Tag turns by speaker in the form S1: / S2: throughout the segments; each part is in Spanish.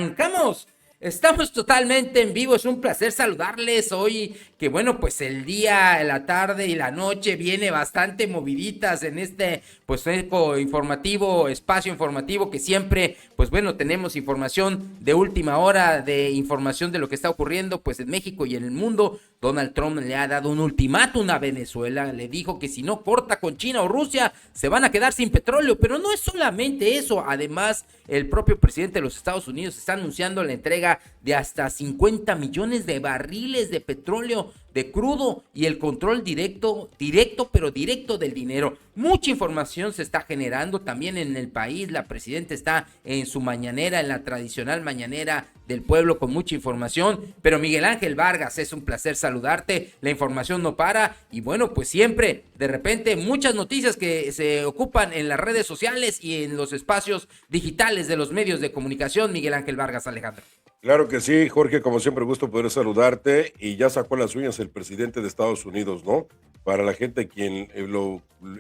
S1: arrancamos. Estamos totalmente en vivo, es un placer saludarles hoy, que bueno, pues el día, la tarde y la noche viene bastante moviditas en este, pues eco informativo, espacio informativo que siempre, pues bueno, tenemos información de última hora, de información de lo que está ocurriendo, pues en México y en el mundo. Donald Trump le ha dado un ultimátum a Venezuela, le dijo que si no corta con China o Rusia, se van a quedar sin petróleo, pero no es solamente eso, además el propio presidente de los Estados Unidos está anunciando la entrega de hasta 50 millones de barriles de petróleo de crudo y el control directo del dinero. Mucha información se está generando también en el país. La presidenta está en su mañanera, en la tradicional mañanera del pueblo, con mucha información. Pero Miguel Ángel Vargas, es un placer saludarte. La información no para y bueno, pues siempre, de repente, muchas noticias que se ocupan en las redes sociales y en los espacios digitales de los medios de comunicación. Miguel Ángel Vargas, Alejandro.
S2: Claro que sí, Jorge, como siempre, gusto poder saludarte. Y ya sacó las uñas el presidente de Estados Unidos, ¿no? Para la gente quien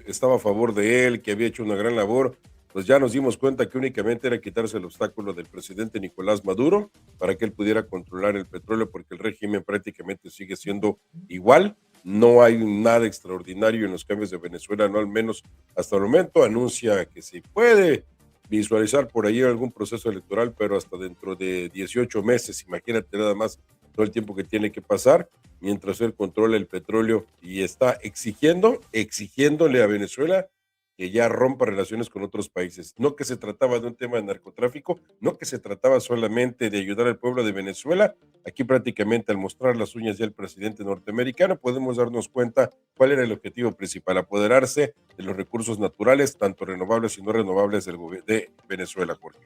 S2: estaba a favor de él, que había hecho una gran labor, pues ya nos dimos cuenta que únicamente era quitarse el obstáculo del presidente Nicolás Maduro para que él pudiera controlar el petróleo, porque el régimen prácticamente sigue siendo igual. No hay nada extraordinario en los cambios de Venezuela, no al menos hasta el momento. Anuncia que se puede visualizar por ahí algún proceso electoral, pero hasta dentro de 18 meses, imagínate nada más todo el tiempo que tiene que pasar, mientras él controla el petróleo y está exigiéndole a Venezuela que ya rompa relaciones con otros países. No que se trataba de un tema de narcotráfico, no que se trataba solamente de ayudar al pueblo de Venezuela. Aquí prácticamente al mostrar las uñas ya el presidente norteamericano podemos darnos cuenta cuál era el objetivo principal: apoderarse de los recursos naturales, tanto renovables y no renovables de Venezuela, Jorge.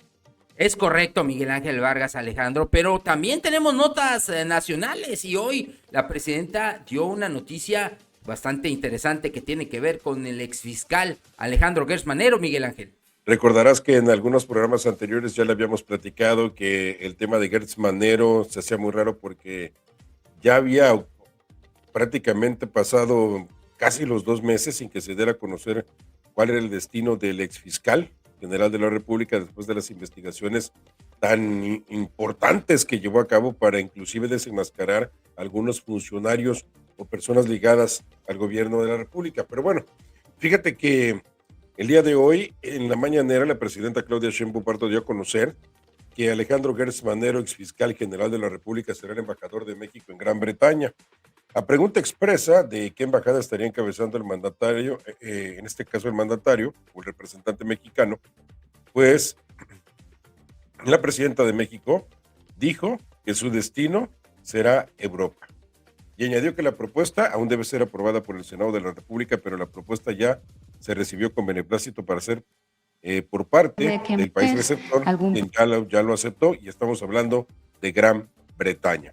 S1: Es correcto, Miguel Ángel Vargas, Alejandro, pero también tenemos notas nacionales y hoy la presidenta dio una noticia bastante interesante que tiene que ver con el exfiscal Alejandro Gertz Manero, Miguel Ángel.
S2: Recordarás que en algunos programas anteriores ya le habíamos platicado que el tema de Gertz Manero se hacía muy raro porque ya había prácticamente pasado casi los 2 meses sin que se diera a conocer cuál era el destino del exfiscal general de la República después de las investigaciones tan importantes que llevó a cabo para inclusive desenmascarar a algunos funcionarios o personas ligadas al gobierno de la República. Pero bueno, fíjate que el día de hoy, en la mañanera, la presidenta Claudia Sheinbaum dio a conocer que Alejandro Gertz Manero, exfiscal general de la República, será el embajador de México en Gran Bretaña. A pregunta expresa de qué embajada estaría encabezando el mandatario, en este caso el mandatario o el representante mexicano, pues la presidenta de México dijo que su destino será Europa. Y añadió que la propuesta aún debe ser aprobada por el Senado de la República, pero la propuesta ya se recibió con beneplácito para ser por parte del país receptor, quien ya lo aceptó, y estamos hablando de Gran Bretaña.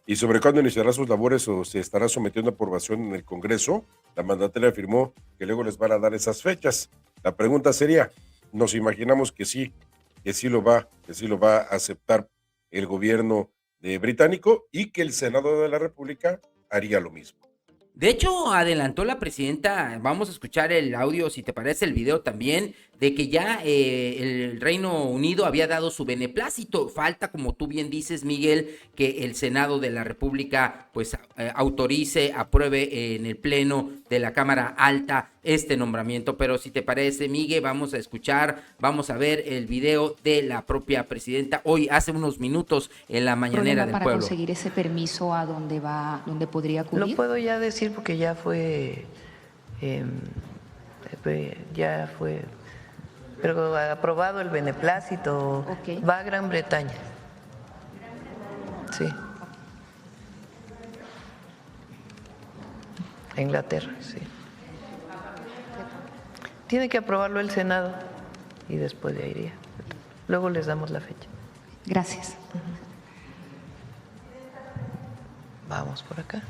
S2: Y sobre cuándo iniciará sus labores o se estará sometiendo a aprobación en el Congreso, la mandataria afirmó que luego les van a dar esas fechas. La pregunta sería, nos imaginamos que sí lo va a aceptar el gobierno británico y que el Senado de la República haría lo mismo.
S1: De hecho, adelantó la presidenta, vamos a escuchar el audio, si te parece el video también, de que ya el Reino Unido había dado su beneplácito. Falta, como tú bien dices, Miguel, que el Senado de la República pues autorice, apruebe en el Pleno de la Cámara Alta este nombramiento. Pero si te parece, Miguel, vamos a ver el video de la propia presidenta hoy, hace unos minutos, en la mañanera del
S3: para
S1: pueblo.
S3: Conseguir ese permiso a dónde podría acudir.
S4: Lo puedo ya decir porque ya fue, pero aprobado el beneplácito.
S3: Okay.
S4: Va a Gran Bretaña. Sí. A Inglaterra, sí. Tiene que aprobarlo el Senado y después de ahí iría. Luego les damos la fecha.
S3: Gracias.
S4: Vamos por acá.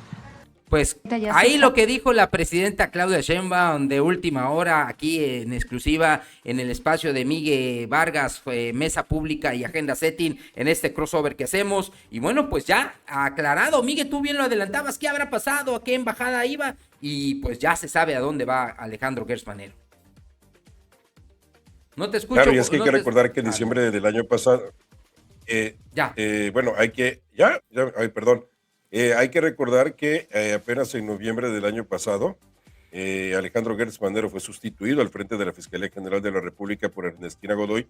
S1: Pues ahí lo que dijo la presidenta Claudia Sheinbaum de última hora, aquí en exclusiva en el espacio de Miguel Vargas, Mesa Pública y Agenda Setting, en este crossover que hacemos. Y bueno, pues ya aclarado, Miguel, tú bien lo adelantabas, ¿qué habrá pasado? ¿A qué embajada iba? Y pues ya se sabe a dónde va Alejandro Gertz Manero. No te escucho.
S2: Claro, y es que hay que recordar que en diciembre del año pasado,
S1: Ya.
S2: Bueno, perdón. Hay que recordar que apenas en noviembre del año pasado, Alejandro Gertz Manero fue sustituido al frente de la Fiscalía General de la República por Ernestina Godoy,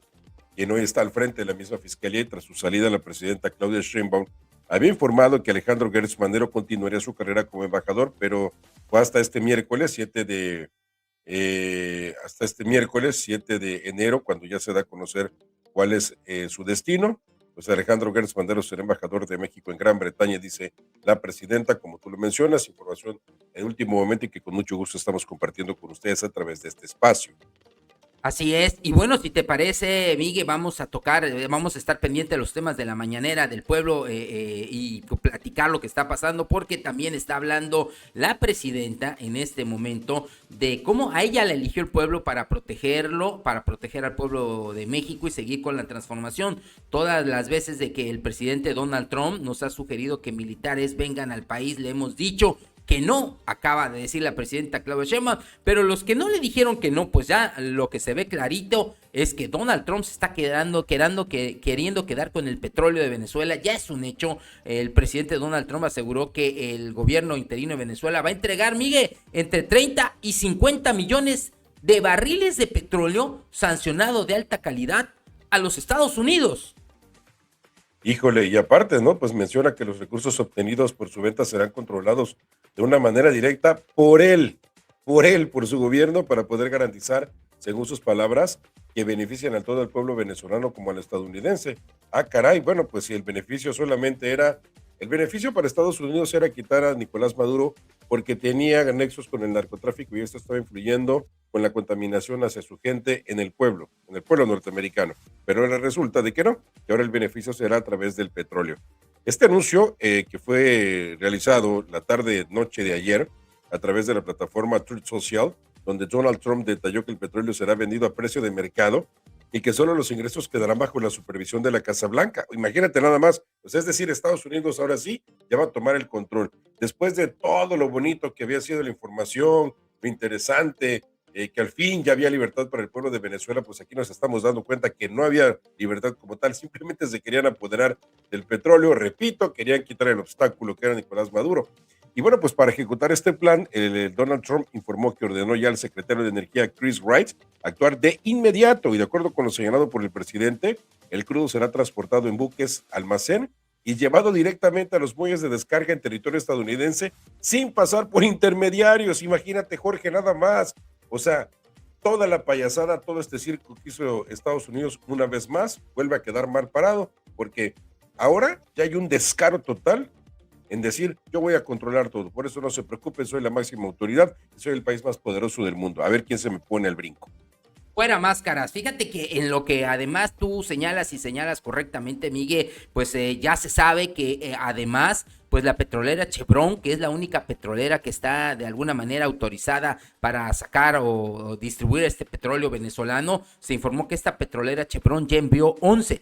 S2: quien hoy está al frente de la misma fiscalía, y tras su salida la presidenta Claudia Sheinbaum había informado que Alejandro Gertz Manero continuaría su carrera como embajador, pero fue hasta este miércoles 7 de enero, cuando ya se da a conocer cuál es su destino. Pues Alejandro Gertz Manero será embajador de México en Gran Bretaña, dice la presidenta, como tú lo mencionas, información en último momento y que con mucho gusto estamos compartiendo con ustedes a través de este espacio.
S1: Así es, y bueno, si te parece, Miguel, vamos a estar pendientes de los temas de la mañanera del pueblo y platicar lo que está pasando, porque también está hablando la presidenta en este momento de cómo a ella la eligió el pueblo para protegerlo, para proteger al pueblo de México y seguir con la transformación. Todas las veces de que el presidente Donald Trump nos ha sugerido que militares vengan al país, le hemos dicho que no, acaba de decir la presidenta Claudia Sheinbaum, pero los que no le dijeron que no, pues ya lo que se ve clarito es que Donald Trump se está queriendo quedar con el petróleo de Venezuela. Ya es un hecho. El presidente Donald Trump aseguró que el gobierno interino de Venezuela va a entregar, Miguel, entre 30 y 50 millones de barriles de petróleo sancionado de alta calidad a los Estados Unidos.
S2: Híjole, y aparte, ¿no? Pues menciona que los recursos obtenidos por su venta serán controlados de una manera directa por su gobierno, para poder garantizar, según sus palabras, que benefician a todo el pueblo venezolano como al estadounidense. Ah, caray, bueno, pues si el beneficio para Estados Unidos era quitar a Nicolás Maduro porque tenía nexos con el narcotráfico y esto estaba influyendo con la contaminación hacia su gente en el pueblo norteamericano. Pero ahora resulta de que no, que ahora el beneficio será a través del petróleo. Este anuncio que fue realizado la noche de ayer a través de la plataforma Truth Social, donde Donald Trump detalló que el petróleo será vendido a precio de mercado y que solo los ingresos quedarán bajo la supervisión de la Casa Blanca. Imagínate nada más, pues es decir, Estados Unidos ahora sí ya va a tomar el control. Después de todo lo bonito que había sido la información, lo interesante, que al fin ya había libertad para el pueblo de Venezuela, pues aquí nos estamos dando cuenta que no había libertad como tal, simplemente se querían apoderar del petróleo, repito, querían quitar el obstáculo que era Nicolás Maduro. Y bueno, pues para ejecutar este plan, Donald Trump informó que ordenó ya al secretario de Energía, Chris Wright, actuar de inmediato, y de acuerdo con lo señalado por el presidente, el crudo será transportado en buques almacén y llevado directamente a los muelles de descarga en territorio estadounidense sin pasar por intermediarios. Imagínate, Jorge, nada más. O sea, toda la payasada, todo este circo que hizo Estados Unidos una vez más, vuelve a quedar mal parado, porque ahora ya hay un descaro total en decir, yo voy a controlar todo, por eso no se preocupen, soy la máxima autoridad, soy el país más poderoso del mundo, a ver quién se me pone al brinco.
S1: Fuera máscaras. Fíjate que en lo que además tú señalas correctamente, Miguel, pues ya se sabe que además, pues la petrolera Chevron, que es la única petrolera que está de alguna manera autorizada para sacar o distribuir este petróleo venezolano, se informó que esta petrolera Chevron ya envió 11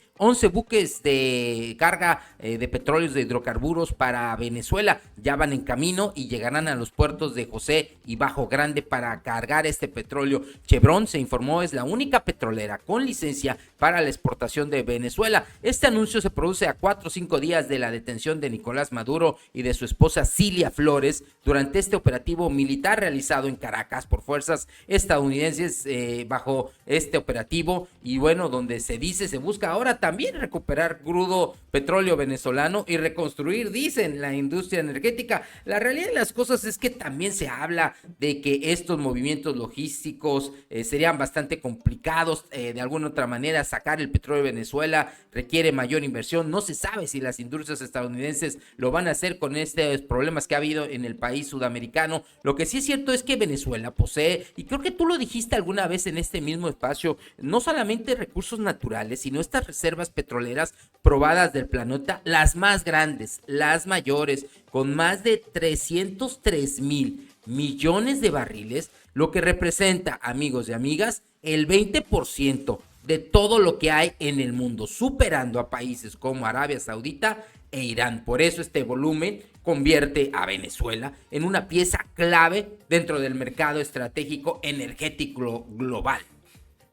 S1: buques de carga de petróleos, de hidrocarburos para Venezuela. Ya van en camino y llegarán a los puertos de José y Bajo Grande para cargar este petróleo. Chevron, se informó, es la única petrolera con licencia para la exportación de Venezuela. Este anuncio se produce a 4 o 5 días de la detención de Nicolás Maduro y de su esposa Cilia Flores durante este operativo militar realizado en Caracas por fuerzas estadounidenses bajo este operativo, y bueno, donde se busca ahora también recuperar crudo petróleo venezolano y reconstruir, dicen, la industria energética. La realidad de las cosas es que también se habla de que estos movimientos logísticos serían bastante complicados, de alguna otra manera sacar el petróleo de Venezuela requiere mayor inversión. No se sabe si las industrias estadounidenses lo van a hacer con estos problemas que ha habido en el país sudamericano. Lo que sí es cierto es que Venezuela posee, y creo que tú lo dijiste alguna vez en este mismo espacio, no solamente recursos naturales, sino estas reservas petroleras probadas del planeta, las más grandes, las mayores, con más de 303,000 millones de barriles, lo que representa, amigos y amigas, el 20% de todo lo que hay en el mundo, superando a países como Arabia Saudita e Irán. Por eso este volumen convierte a Venezuela en una pieza clave dentro del mercado estratégico energético global.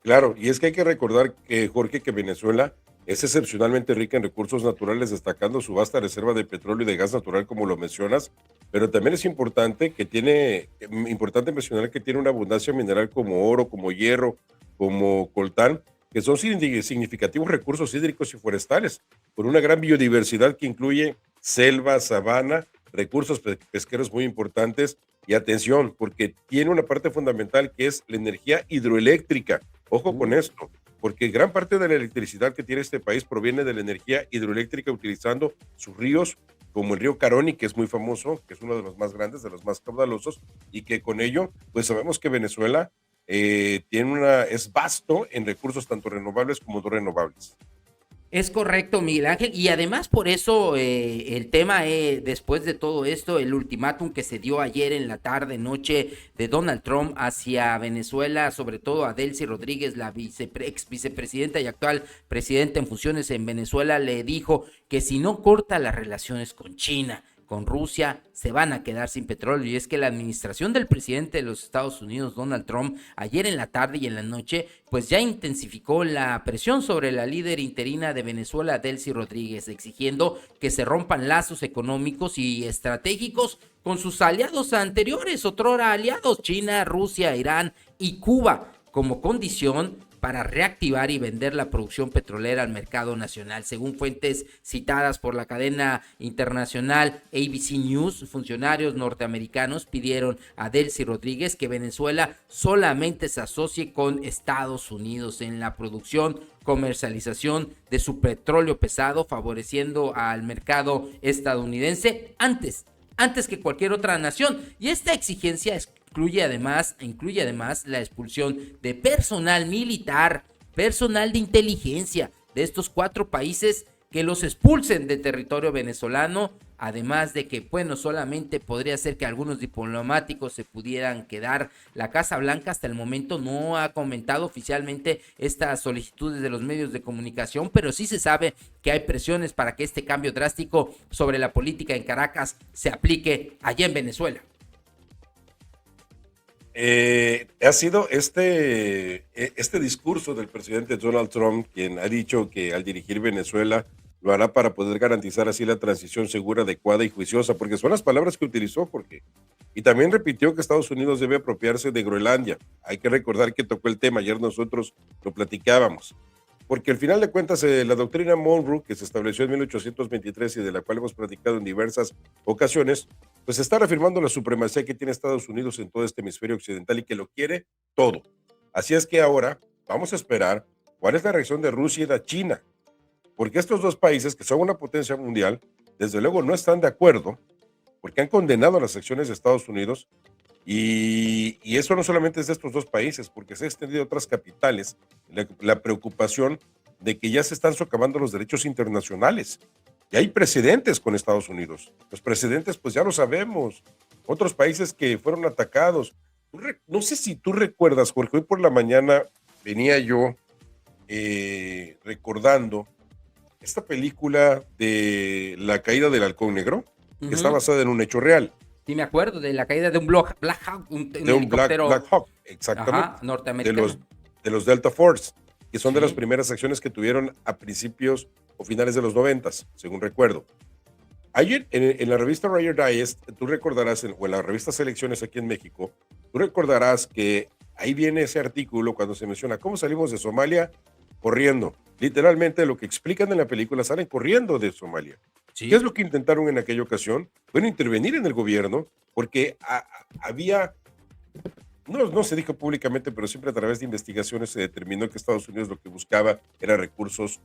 S2: Claro, y es que hay que recordar, Jorge, que Venezuela es excepcionalmente rica en recursos naturales, destacando su vasta reserva de petróleo y de gas natural, como lo mencionas, pero también es importante mencionar que tiene una abundancia mineral como oro, como hierro, como coltán, que son significativos recursos hídricos y forestales, con una gran biodiversidad que incluye selva, sabana, recursos pesqueros muy importantes y atención, porque tiene una parte fundamental que es la energía hidroeléctrica. Ojo con esto, porque gran parte de la electricidad que tiene este país proviene de la energía hidroeléctrica utilizando sus ríos, como el río Caroni, que es muy famoso, que es uno de los más grandes, de los más caudalosos, y que con ello, pues sabemos que Venezuela es vasto en recursos tanto renovables como no renovables.
S1: Es correcto, Miguel Ángel, y además por eso el tema, después de todo esto, el ultimátum que se dio ayer en la tarde, noche de Donald Trump hacia Venezuela, sobre todo a Delcy Rodríguez, la ex vicepresidenta y actual presidenta en funciones en Venezuela, le dijo que si no corta las relaciones con China, con Rusia, se van a quedar sin petróleo. Y es que la administración del presidente de los Estados Unidos, Donald Trump, ayer en la tarde y en la noche, pues ya intensificó la presión sobre la líder interina de Venezuela, Delcy Rodríguez, exigiendo que se rompan lazos económicos y estratégicos con sus aliados anteriores, otrora aliados, China, Rusia, Irán y Cuba, como condición para reactivar y vender la producción petrolera al mercado nacional. Según fuentes citadas por la cadena internacional ABC News, funcionarios norteamericanos pidieron a Delcy Rodríguez que Venezuela solamente se asocie con Estados Unidos en la producción, comercialización de su petróleo pesado, favoreciendo al mercado estadounidense antes que cualquier otra nación. Y esta exigencia incluye además la expulsión de personal militar, personal de inteligencia de estos 4 países, que los expulsen de territorio venezolano, además de que, bueno, solamente podría ser que algunos diplomáticos se pudieran quedar. La Casa Blanca hasta el momento no ha comentado oficialmente estas solicitudes de los medios de comunicación, pero sí se sabe que hay presiones para que este cambio drástico sobre la política en Caracas se aplique allá en Venezuela.
S2: Ha sido este discurso del presidente Donald Trump, quien ha dicho que al dirigir Venezuela lo hará para poder garantizar así la transición segura, adecuada y juiciosa, porque son las palabras que utilizó, Jorge. Y también repitió que Estados Unidos debe apropiarse de Groenlandia. Hay que recordar que tocó el tema, ayer nosotros lo platicábamos, porque al final de cuentas la doctrina Monroe, que se estableció en 1823 y de la cual hemos platicado en diversas ocasiones, pues está reafirmando la supremacía que tiene Estados Unidos en todo este hemisferio occidental y que lo quiere todo. Así es que ahora vamos a esperar cuál es la reacción de Rusia y de China, porque estos dos países, que son una potencia mundial, desde luego no están de acuerdo, porque han condenado las acciones de Estados Unidos, y eso no solamente es de estos dos países, porque se ha extendido a otras capitales la preocupación de que ya se están socavando los derechos internacionales. Y hay precedentes con Estados Unidos. Los precedentes, pues ya lo sabemos. Otros países que fueron atacados. No sé si tú recuerdas, Jorge, hoy por la mañana venía yo recordando esta película de La caída del halcón negro, que está basada en un hecho real.
S1: Sí, me acuerdo de la caída de un Black Hawk, un helicóptero.
S2: Black Hawk, exactamente.
S1: Ajá, norteamericano.
S2: De los Delta Force, que son de las primeras acciones que tuvieron a principios o finales de los 90, según recuerdo. Ayer en la revista Roger Digest, tú recordarás, o en la revista Selecciones aquí en México, tú recordarás que ahí viene ese artículo cuando se menciona cómo salimos de Somalia corriendo. Literalmente lo que explican en la película, salen corriendo de Somalia. Sí. ¿Qué es lo que intentaron en aquella ocasión? Bueno, intervenir en el gobierno, porque había, no se dijo públicamente, pero siempre a través de investigaciones se determinó que Estados Unidos lo que buscaba era recursos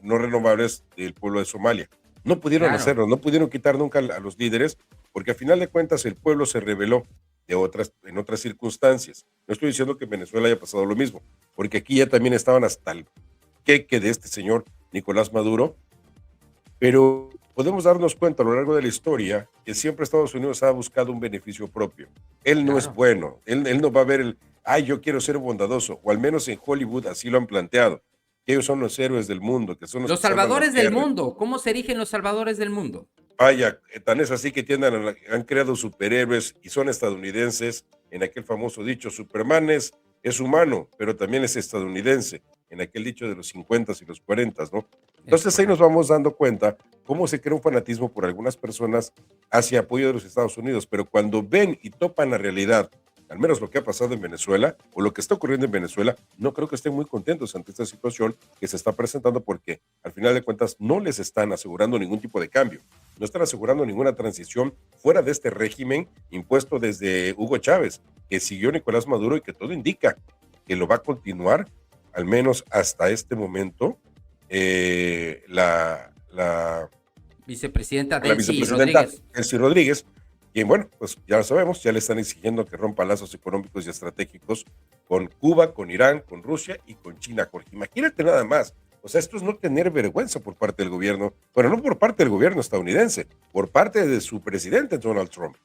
S2: no renovables del pueblo de Somalia. No pudieron hacerlo, no pudieron quitar nunca a los líderes, porque a final de cuentas el pueblo se rebeló en otras circunstancias. No estoy diciendo que en Venezuela haya pasado lo mismo, porque aquí ya también estaban hasta el queque de este señor Nicolás Maduro, pero podemos darnos cuenta a lo largo de la historia que siempre Estados Unidos ha buscado un beneficio propio. Él no es bueno, él no va a ver yo quiero ser bondadoso, o al menos en Hollywood así lo han planteado, que ellos son los héroes del mundo, que son
S1: los salvadores del mundo. ¿Cómo se erigen los salvadores del mundo?
S2: Vaya, tan es así que han creado superhéroes y son estadounidenses, en aquel famoso dicho, Superman es humano, pero también es estadounidense. en aquel dicho de los 50 y los 40, ¿no? Entonces ahí nos vamos dando cuenta cómo se crea un fanatismo por algunas personas hacia apoyo de los Estados Unidos, pero cuando ven y topan la realidad, al menos lo que ha pasado en Venezuela o lo que está ocurriendo en Venezuela, no creo que estén muy contentos ante esta situación que se está presentando porque al final de cuentas no les están asegurando ningún tipo de cambio, no están asegurando ninguna transición fuera de este régimen impuesto desde Hugo Chávez, que siguió Nicolás Maduro y que todo indica que lo va a continuar, al menos hasta este momento, la
S1: Vicepresidenta
S2: la
S1: Delcy
S2: vicepresidenta
S1: Rodríguez.
S2: Delcy Rodríguez, quien, bueno, pues ya lo sabemos, ya le están exigiendo que rompa lazos económicos y estratégicos con Cuba, con Irán, con Rusia y con China, Jorge. Imagínate nada más. O sea, esto es no tener vergüenza por parte del gobierno, bueno, no por parte del gobierno estadounidense, por parte de su presidente Donald Trump.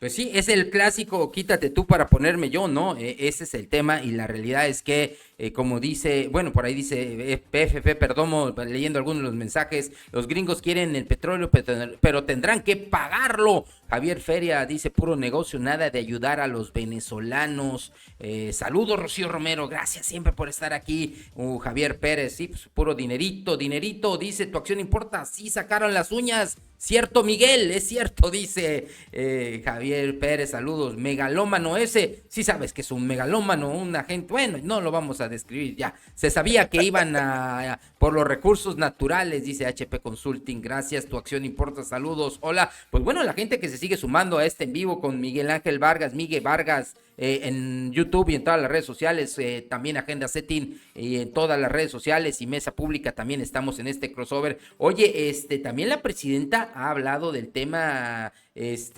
S1: Pues sí, es el clásico, quítate tú para ponerme yo, ¿no? Ese es el tema y la realidad es que, como dice, bueno, por ahí dice PFF, perdón, leyendo algunos de los mensajes, los gringos quieren el petróleo, pero tendrán que pagarlo. Javier Feria dice, puro negocio, nada de ayudar a los venezolanos. Saludos, Rocío Romero, gracias siempre por estar aquí. Javier Pérez, sí, pues puro dinerito, dice, tu acción importa, sí sacaron las uñas. Cierto, Miguel, es cierto, dice Javier Pérez, saludos. Megalómano ese, sí sabes que es un megalómano, un agente, bueno, no lo vamos a describir ya. Se sabía que iban por los recursos naturales, dice HP Consulting, gracias, tu acción importa, saludos, hola. Pues bueno, la gente que se sigue sumando a este en vivo con Miguel Ángel Vargas, Miguel Vargas, en YouTube y en todas las redes sociales, también Agenda Setting y en todas las redes sociales y Mesa Pública también estamos en este crossover. Oye, también la presidenta ha hablado del tema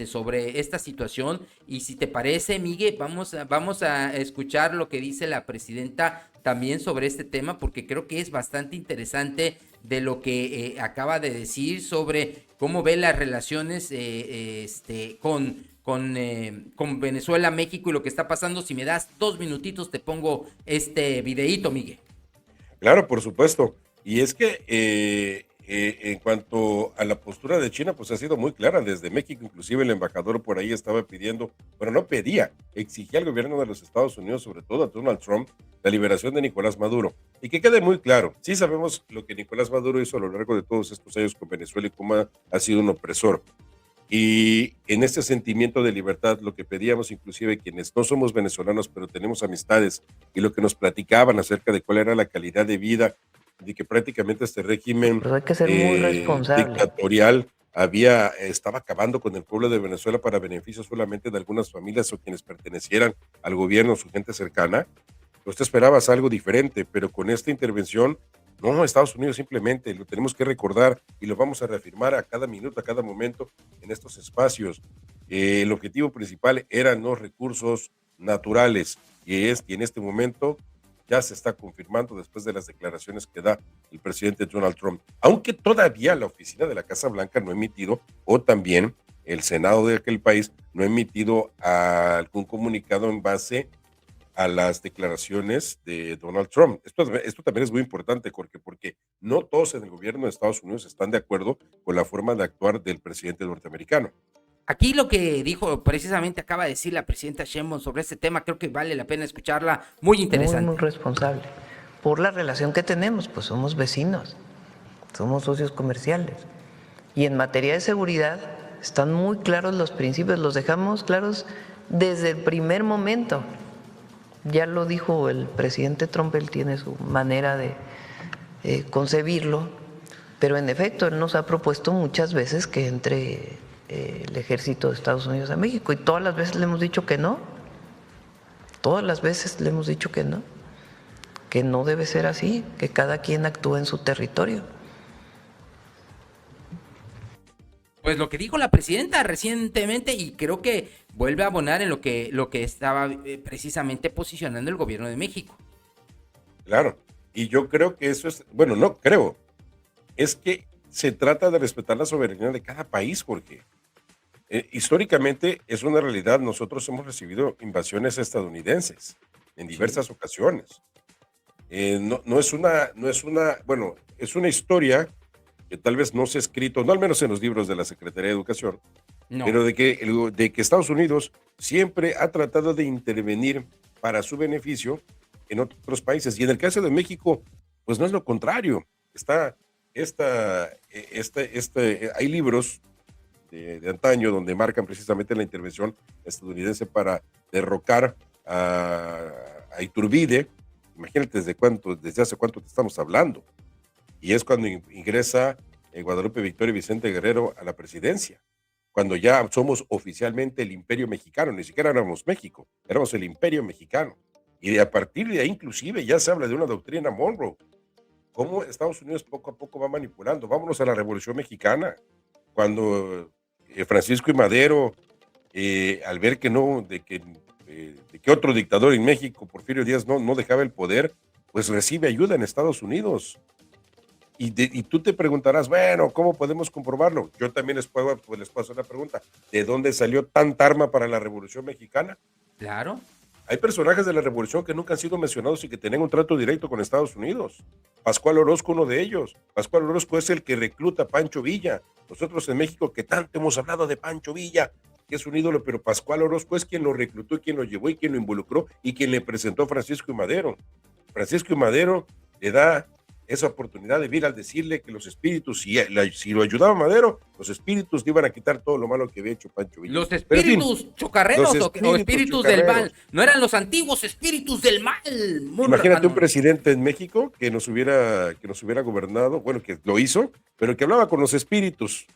S1: sobre esta situación y si te parece, Miguel, vamos a escuchar lo que dice la presidenta también sobre este tema porque creo que es bastante interesante de lo que acaba de decir sobre cómo ve las relaciones con Venezuela, México y lo que está pasando. Si me das 2 minutitos te pongo este videíto, Miguel.
S2: Claro, por supuesto. Y es que en cuanto a la postura de China, pues ha sido muy clara desde México, inclusive el embajador por ahí estaba pidiendo, bueno, no pedía, exigía al gobierno de los Estados Unidos, sobre todo a Donald Trump, la liberación de Nicolás Maduro. Y que quede muy claro, sí sabemos lo que Nicolás Maduro hizo a lo largo de todos estos años con Venezuela y cómo ha sido un opresor. Y en este sentimiento de libertad, lo que pedíamos inclusive quienes no somos venezolanos, pero tenemos amistades, y lo que nos platicaban acerca de cuál era la calidad de vida, de que prácticamente este régimen
S4: Pero hay que ser muy responsable.
S2: dictatorial estaba acabando con el pueblo de Venezuela para beneficio solamente de algunas familias o quienes pertenecieran al gobierno, su gente cercana. Pues te esperabas algo diferente, pero con esta intervención, no, Estados Unidos simplemente lo tenemos que recordar y lo vamos a reafirmar a cada minuto, a cada momento en estos espacios. El objetivo principal eran los recursos naturales y en este momento ya se está confirmando después de las declaraciones que da el presidente Donald Trump, aunque todavía la oficina de la Casa Blanca no ha emitido, o también el Senado de aquel país no ha emitido algún comunicado en base a las declaraciones de Donald Trump. Esto también es muy importante, Jorge, porque no todos en el gobierno de Estados Unidos están de acuerdo con la forma de actuar del presidente norteamericano.
S1: Aquí lo que dijo, precisamente acaba de decir la presidenta Sheinbaum sobre este tema, creo que vale la pena escucharla, muy interesante.
S4: Muy, muy responsable. Por la relación que tenemos, pues somos vecinos, somos socios comerciales. Y en materia de seguridad están muy claros los principios, los dejamos claros desde el primer momento. Ya lo dijo el presidente Trump, él tiene su manera de concebirlo, pero en efecto él nos ha propuesto muchas veces que entre el ejército de Estados Unidos a México y todas las veces le hemos dicho que no, todas las veces le hemos dicho que no debe ser así, que cada quien actúe en su territorio.
S1: Pues lo que dijo la presidenta recientemente y creo que vuelve a abonar en lo que estaba precisamente posicionando el gobierno de México.
S2: Claro, y yo creo que eso es, bueno, no creo, es que se trata de respetar la soberanía de cada país, Jorge. Históricamente es una realidad, nosotros hemos recibido invasiones estadounidenses en diversas ocasiones. No es una, bueno, es una historia que tal vez no se ha escrito, no al menos en los libros de la Secretaría de Educación, no. Pero de que Estados Unidos siempre ha tratado de intervenir para su beneficio en otros países. Y en el caso de México, pues no es lo contrario. Hay libros de antaño donde marcan precisamente la intervención estadounidense para derrocar a Iturbide. Imagínate desde hace cuánto te estamos hablando. Y es cuando ingresa Guadalupe Victoria y Vicente Guerrero a la presidencia, cuando ya somos oficialmente el Imperio Mexicano. Ni siquiera éramos México, éramos el Imperio Mexicano. Y a partir de ahí inclusive ya se habla de una doctrina Monroe. Cómo Estados Unidos poco a poco va manipulando. Vámonos a la Revolución Mexicana, cuando Francisco y Madero, al ver de que otro dictador en México, Porfirio Díaz, no dejaba el poder, pues recibe ayuda en Estados Unidos. Y tú te preguntarás, bueno, ¿cómo podemos comprobarlo? Yo también les puedo hacer la pregunta, ¿de dónde salió tanta arma para la Revolución Mexicana?
S1: Claro.
S2: Hay personajes de la Revolución que nunca han sido mencionados y que tenían un trato directo con Estados Unidos. Pascual Orozco, uno de ellos. Pascual Orozco es el que recluta a Pancho Villa. Nosotros en México, que tanto hemos hablado de Pancho Villa, que es un ídolo, pero Pascual Orozco es quien lo reclutó, quien lo llevó y quien lo involucró y quien le presentó a Francisco y Madero. Francisco y Madero le da esa oportunidad de vir al decirle que los espíritus, si lo ayudaba Madero, los espíritus le iban a quitar todo lo malo que había hecho Pancho Villa.
S1: Los espíritus chocarreros o espíritus del mal, no eran los antiguos espíritus del mal.
S2: Imagínate un presidente en México que nos hubiera gobernado, bueno, que lo hizo, pero que hablaba con los espíritus.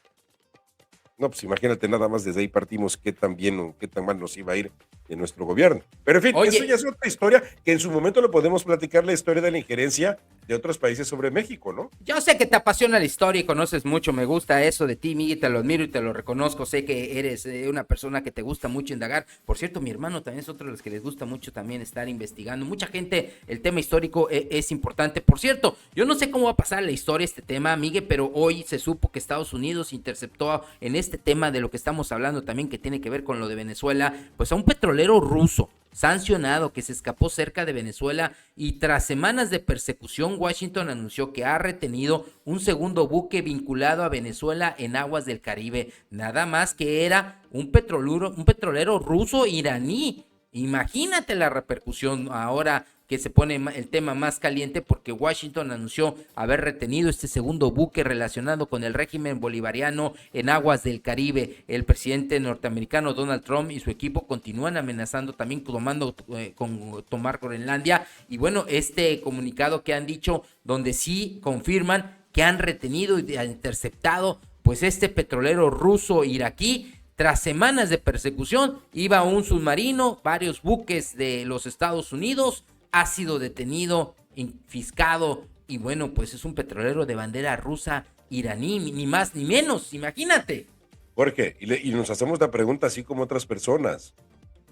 S2: No, pues imagínate, nada más desde ahí partimos qué tan bien o qué tan mal nos iba a ir en nuestro gobierno. Pero en fin, eso ya es otra historia, que en su momento lo podemos platicar, la historia de la injerencia de otros países sobre México, ¿no?
S1: Yo sé que te apasiona la historia y conoces mucho, me gusta eso de ti, Miguel, te lo admiro y te lo reconozco, sé que eres una persona que te gusta mucho indagar. Por cierto, mi hermano también es otro de los que les gusta mucho también estar investigando. Mucha gente, el tema histórico es importante. Por cierto, yo no sé cómo va a pasar la historia este tema, Miguel, pero hoy se supo que Estados Unidos interceptó en este tema de lo que estamos hablando también, que tiene que ver con lo de Venezuela, pues a un petrolero ruso sancionado que se escapó cerca de Venezuela, y tras semanas de persecución, Washington anunció que ha retenido un segundo buque vinculado a Venezuela en aguas del Caribe, nada más que era un petrolero ruso iraní. Imagínate la repercusión ahora que se pone el tema más caliente, porque Washington anunció haber retenido este segundo buque relacionado con el régimen bolivariano en aguas del Caribe. El presidente norteamericano Donald Trump y su equipo continúan amenazando también con tomar Groenlandia. Y bueno, este comunicado que han dicho, donde sí confirman que han retenido y interceptado pues este petrolero ruso iraquí. Tras semanas de persecución, iba un submarino, varios buques de los Estados Unidos, ha sido detenido, infiscado, y bueno, pues es un petrolero de bandera rusa iraní, ni más ni menos, imagínate.
S2: Jorge, y nos hacemos la pregunta así como otras personas,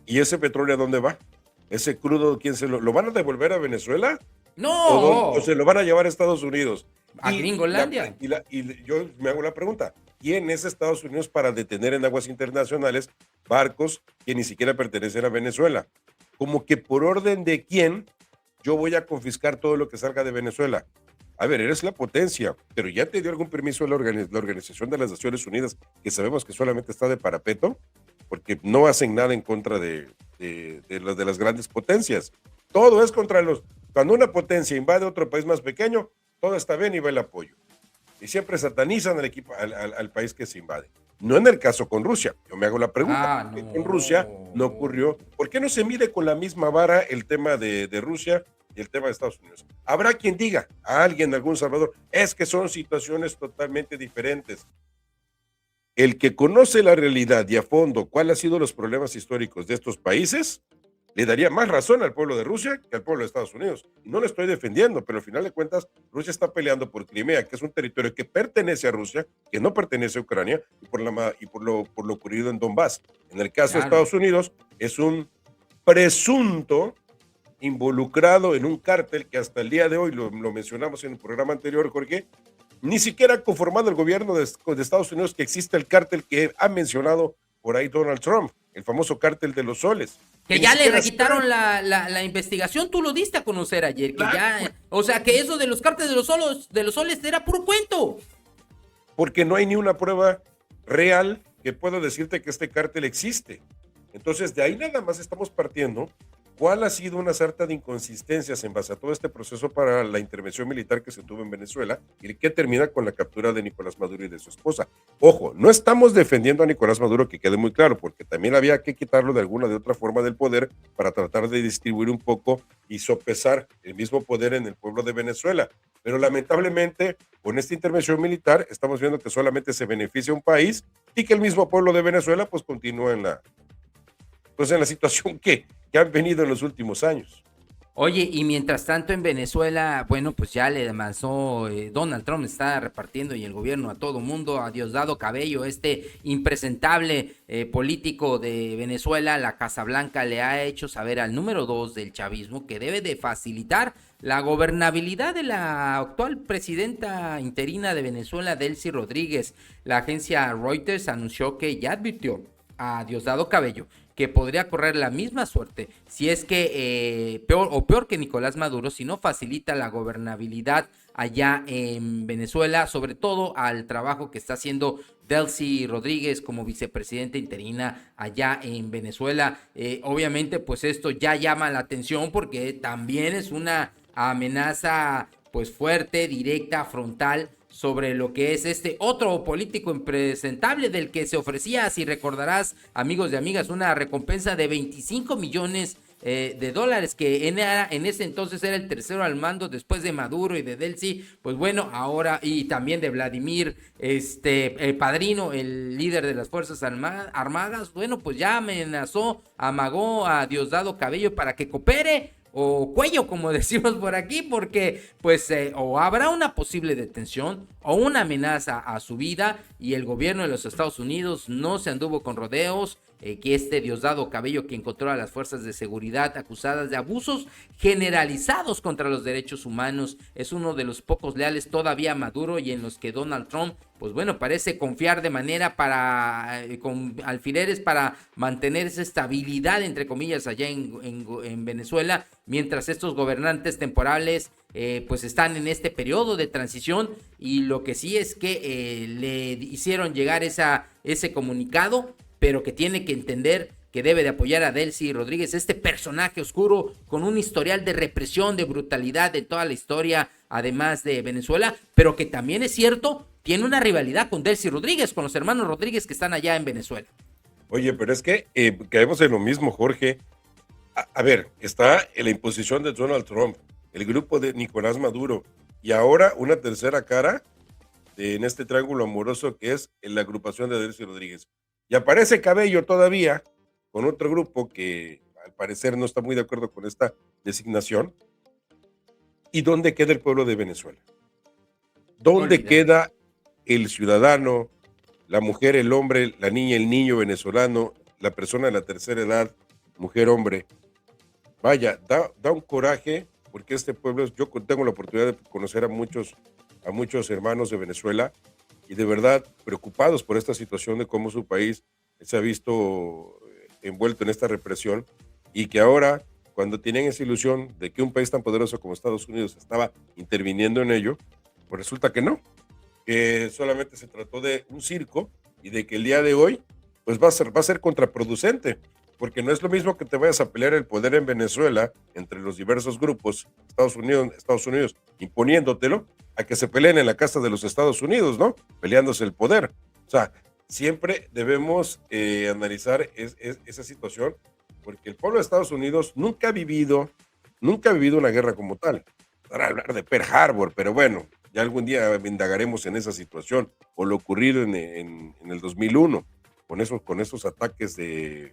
S2: ¿y ese petróleo a dónde va? ¿Ese crudo, quién se lo van a devolver a Venezuela?
S1: No.
S2: ¿O se lo van a llevar a Estados Unidos?
S1: A Gringolandia.
S2: Y yo me hago la pregunta, ¿quién es Estados Unidos para detener en aguas internacionales barcos que ni siquiera pertenecen a Venezuela? Como que por orden de quién yo voy a confiscar todo lo que salga de Venezuela. A ver, eres la potencia, pero ya te dio algún permiso la Organización de las Naciones Unidas, que sabemos que solamente está de parapeto, porque no hacen nada en contra de las grandes potencias. Todo es contra cuando una potencia invade otro país más pequeño, todo está bien y va el apoyo. Y siempre satanizan al país que se invade. No en el caso con Rusia. Yo me hago la pregunta, ¿por qué con Rusia no ocurrió? ¿Por qué no se mide con la misma vara el tema de Rusia y el tema de Estados Unidos? Habrá quien diga, a alguien, algún salvador, es que son situaciones totalmente diferentes. El que conoce la realidad y a fondo cuáles han sido los problemas históricos de estos países, le daría más razón al pueblo de Rusia que al pueblo de Estados Unidos. Y no lo estoy defendiendo, pero al final de cuentas, Rusia está peleando por Crimea, que es un territorio que pertenece a Rusia, que no pertenece a Ucrania, y por lo ocurrido en Donbass. En el caso de Estados Unidos, es un presunto involucrado en un cártel que hasta el día de hoy, lo mencionamos en el programa anterior, Jorge, ni siquiera ha conformado el gobierno de Estados Unidos que existe el cártel que ha mencionado por ahí Donald Trump, el famoso cártel de los soles.
S1: Que ya le quitaron la investigación, tú lo diste a conocer ayer, que ya, o sea, que eso de los cárteles de los soles era puro cuento.
S2: Porque no hay ni una prueba real que pueda decirte que este cártel existe. Entonces, de ahí nada más estamos partiendo ¿Cuál ha sido una sarta de inconsistencias en base a todo este proceso para la intervención militar que se tuvo en Venezuela y que termina con la captura de Nicolás Maduro y de su esposa? Ojo, no estamos defendiendo a Nicolás Maduro, que quede muy claro, porque también había que quitarlo de alguna de otra forma del poder para tratar de distribuir un poco y sopesar el mismo poder en el pueblo de Venezuela. Pero lamentablemente, con esta intervención militar, estamos viendo que solamente se beneficia un país y que el mismo pueblo de Venezuela pues continúa en la situación que han venido en los últimos años.
S1: Oye, y mientras tanto en Venezuela, bueno, pues ya le avanzó, Donald Trump está repartiendo y el gobierno a todo mundo, a Diosdado Cabello, este impresentable político de Venezuela, la Casa Blanca le ha hecho saber al número 2 del chavismo que debe de facilitar la gobernabilidad de la actual presidenta interina de Venezuela, Delcy Rodríguez. La agencia Reuters anunció que ya advirtió a Diosdado Cabello que podría correr la misma suerte si es que peor que Nicolás Maduro, si no facilita la gobernabilidad allá en Venezuela, sobre todo al trabajo que está haciendo Delcy Rodríguez como vicepresidenta interina allá en Venezuela. Obviamente, pues esto ya llama la atención porque también es una amenaza pues fuerte, directa, frontal sobre lo que es este otro político impresentable del que se ofrecía, si recordarás, amigos y amigas, una recompensa de 25 millones de dólares, que en ese entonces era el tercero al mando después de Maduro y de Delcy. Pues bueno, ahora, y también de Vladimir, el padrino, el líder de las Fuerzas Armadas, bueno, pues ya amenazó, amagó a Diosdado Cabello para que coopere, o cuello, como decimos por aquí, porque pues o habrá una posible detención o una amenaza a su vida, y el gobierno de los Estados Unidos no se anduvo con rodeos. Que Diosdado Cabello, quien controla a las fuerzas de seguridad acusadas de abusos generalizados contra los derechos humanos, es uno de los pocos leales todavía a Maduro y en los que Donald Trump, pues bueno, parece confiar de manera con alfileres para mantener esa estabilidad, entre comillas, allá en Venezuela, mientras estos gobernantes temporales pues están en este periodo de transición. Y lo que sí es que le hicieron llegar ese comunicado, pero que tiene que entender que debe de apoyar a Delcy Rodríguez, este personaje oscuro con un historial de represión, de brutalidad de toda la historia, además de Venezuela, pero que también es cierto, tiene una rivalidad con Delcy Rodríguez, con los hermanos Rodríguez que están allá en Venezuela.
S2: Oye, pero es que caemos en lo mismo, Jorge. A ver, está en la imposición de Donald Trump, el grupo de Nicolás Maduro, y ahora una tercera cara en este triángulo amoroso que es la agrupación de Delcy Rodríguez. Y aparece Cabello todavía con otro grupo que al parecer no está muy de acuerdo con esta designación. ¿Y dónde queda el pueblo de Venezuela? ¿Dónde queda el ciudadano, la mujer, el hombre, la niña, el niño venezolano, la persona de la tercera edad, mujer, hombre? Vaya, da un coraje, porque este pueblo, yo tengo la oportunidad de conocer a muchos hermanos de Venezuela, y de verdad preocupados por esta situación de cómo su país se ha visto envuelto en esta represión, y que ahora, cuando tenían esa ilusión de que un país tan poderoso como Estados Unidos estaba interviniendo en ello, pues resulta que no, que solamente se trató de un circo, y de que el día de hoy pues va a ser contraproducente, porque no es lo mismo que te vayas a pelear el poder en Venezuela entre los diversos grupos, Estados Unidos imponiéndotelo, a que se peleen en la casa de los Estados Unidos, ¿no? Peleándose el poder. O sea, siempre debemos analizar esa situación, porque el pueblo de Estados Unidos nunca ha vivido una guerra como tal. Para hablar de Pearl Harbor, pero bueno, ya algún día indagaremos en esa situación, o lo ocurrido en el 2001, con esos ataques de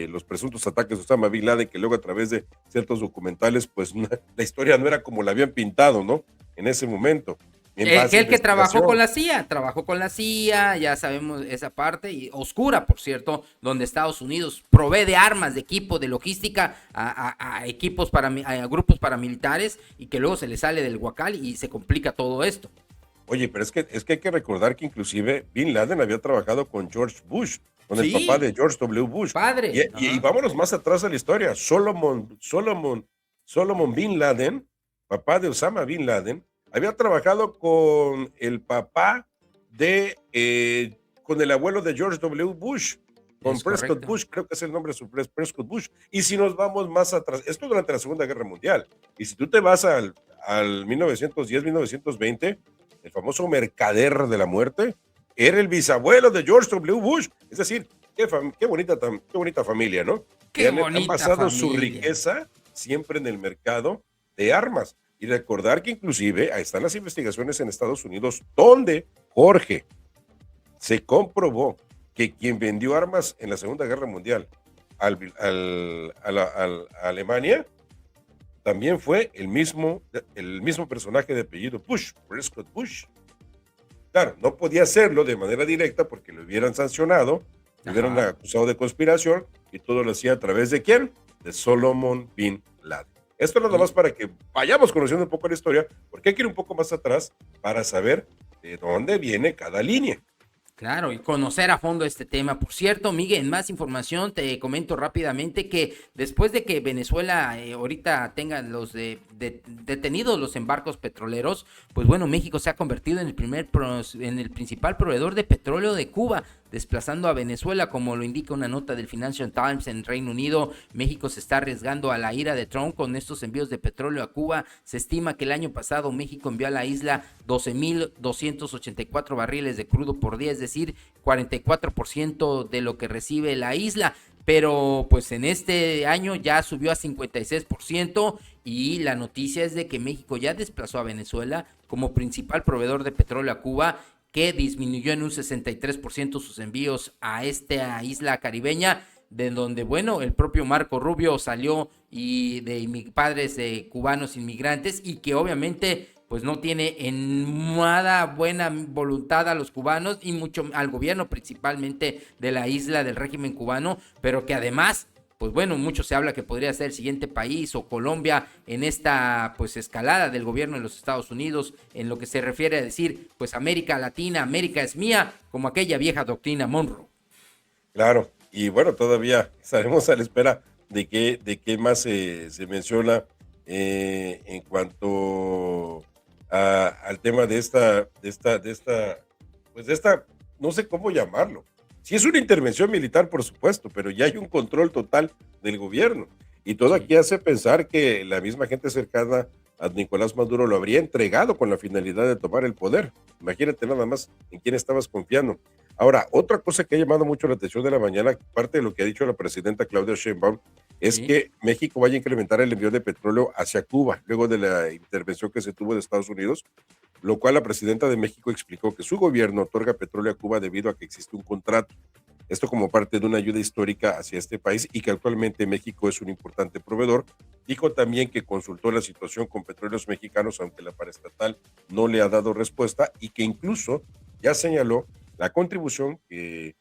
S2: los presuntos ataques de Osama Bin Laden, que luego a través de ciertos documentales, pues la historia no era como la habían pintado, ¿no? En ese momento.
S1: El que trabajó con la CIA, ya sabemos esa parte, y oscura, por cierto, donde Estados Unidos provee de armas, de equipo, de logística a equipos, a grupos paramilitares, y que luego se le sale del huacal y se complica todo esto.
S2: Oye, pero es que hay que recordar que inclusive Bin Laden había trabajado con George Bush, con el papá de George W. Bush.
S1: Padre.
S2: Y vámonos más atrás a la historia. Solomon Bin Laden, papá de Osama Bin Laden, había trabajado con el papá con el abuelo de George W. Bush, con
S1: Es
S2: Prescott
S1: correcto.
S2: Bush, creo que es el nombre de su Prescott Bush. Y si nos vamos más atrás, esto durante la Segunda Guerra Mundial, y si tú te vas al 1910, 1920, el famoso mercader de la muerte era el bisabuelo de George W. Bush. Es decir, qué bonita familia, ¿no?
S1: Qué
S2: Que han
S1: bonita
S2: basado su
S1: familia.
S2: riqueza siempre en el mercado de armas. Y recordar que inclusive ahí están las investigaciones en Estados Unidos, donde, Jorge, se comprobó que quien vendió armas en la Segunda Guerra Mundial a Alemania también fue el mismo personaje de apellido Bush, Prescott Bush. Claro, no podía hacerlo de manera directa porque lo hubieran sancionado, lo hubieran acusado de conspiración, y todo lo hacía a través de ¿quién? De Solomon Bin Laden. Esto nada más para que vayamos conociendo un poco la historia, porque hay que ir un poco más atrás para saber de dónde viene cada línea.
S1: Claro, y conocer a fondo este tema. Por cierto, Miguel, en más información te comento rápidamente que después de que Venezuela ahorita tenga detenidos los embarcos petroleros, pues bueno, México se ha convertido en el principal proveedor de petróleo de Cuba, desplazando a Venezuela, como lo indica una nota del Financial Times en Reino Unido. México se está arriesgando a la ira de Trump con estos envíos de petróleo a Cuba. Se estima que el año pasado México envió a la isla 12,284 barriles de crudo por día, es decir, 44% de lo que recibe la isla. Pero pues en este año ya subió a 56%, y la noticia es de que México ya desplazó a Venezuela como principal proveedor de petróleo a Cuba, que disminuyó en un 63% sus envíos a esta isla caribeña, de donde, bueno, el propio Marco Rubio salió y de padres cubanos inmigrantes, y que obviamente pues no tiene en nada buena voluntad a los cubanos y mucho al gobierno principalmente de la isla, del régimen cubano, pero que además, pues bueno, mucho se habla que podría ser el siguiente país o Colombia en esta pues escalada del gobierno de los Estados Unidos en lo que se refiere a decir, pues América Latina, América es mía, como aquella vieja doctrina Monroe.
S2: Claro, y bueno, todavía estaremos a la espera de qué más se menciona en cuanto al tema de esta, no sé cómo llamarlo. Sí es una intervención militar, por supuesto, pero ya hay un control total del gobierno. Y todo aquí hace pensar que la misma gente cercana a Nicolás Maduro lo habría entregado con la finalidad de tomar el poder. Imagínate nada más en quién estabas confiando. Ahora, otra cosa que ha llamado mucho la atención de la mañana, parte de lo que ha dicho la presidenta Claudia Sheinbaum, es que México vaya a incrementar el envío de petróleo hacia Cuba, luego de la intervención que se tuvo de Estados Unidos, lo cual la presidenta de México explicó que su gobierno otorga petróleo a Cuba debido a que existe un contrato. Esto como parte de una ayuda histórica hacia este país, y que actualmente México es un importante proveedor. Dijo también que consultó la situación con Petróleos Mexicanos, aunque la paraestatal no le ha dado respuesta, y que incluso ya señaló la contribución que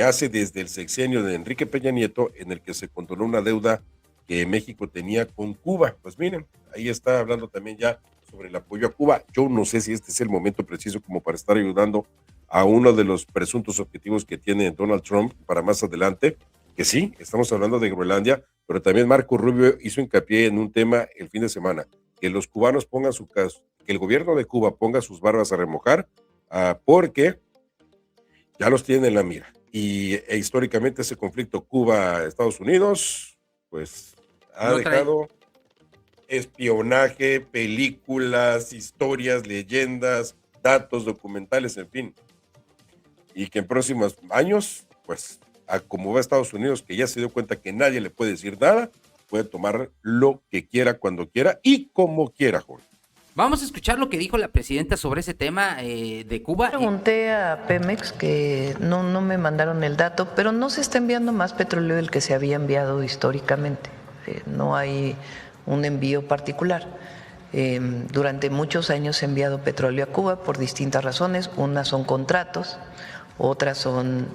S2: hace desde el sexenio de Enrique Peña Nieto, en el que se condonó una deuda que México tenía con Cuba. Pues miren, ahí está hablando también ya sobre el apoyo a Cuba. Yo no sé si este es el momento preciso como para estar ayudando a uno de los presuntos objetivos que tiene Donald Trump para más adelante, que sí, estamos hablando de Groenlandia, pero también Marco Rubio hizo hincapié en un tema el fin de semana, que los cubanos pongan su caso, que el gobierno de Cuba ponga sus barbas a remojar, porque ya los tienen en la mira. Y históricamente ese conflicto Cuba-Estados Unidos, pues ha dejado espionaje, películas, historias, leyendas, datos, documentales, en fin. Y que en próximos años, pues, a como va Estados Unidos, que ya se dio cuenta que nadie le puede decir nada, puede tomar lo que quiera, cuando quiera y como quiera, Jorge.
S1: Vamos a escuchar lo que dijo la presidenta sobre ese tema de Cuba.
S4: Pregunté a Pemex, que no me mandaron el dato, pero no se está enviando más petróleo del que se había enviado históricamente. No hay un envío particular. Durante muchos años se ha enviado petróleo a Cuba por distintas razones. Unas son contratos, otras son